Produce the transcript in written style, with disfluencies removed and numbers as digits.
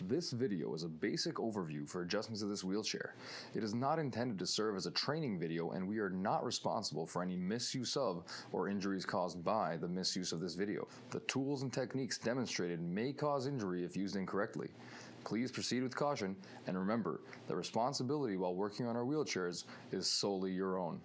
This video is a basic overview for adjustments of this wheelchair. It is not intended to serve as a training video, and we are not responsible for any misuse of or injuries caused by the misuse of this video. The tools and techniques demonstrated may cause injury if used incorrectly. Please proceed with caution, and remember, the responsibility while working on our wheelchairs is solely your own.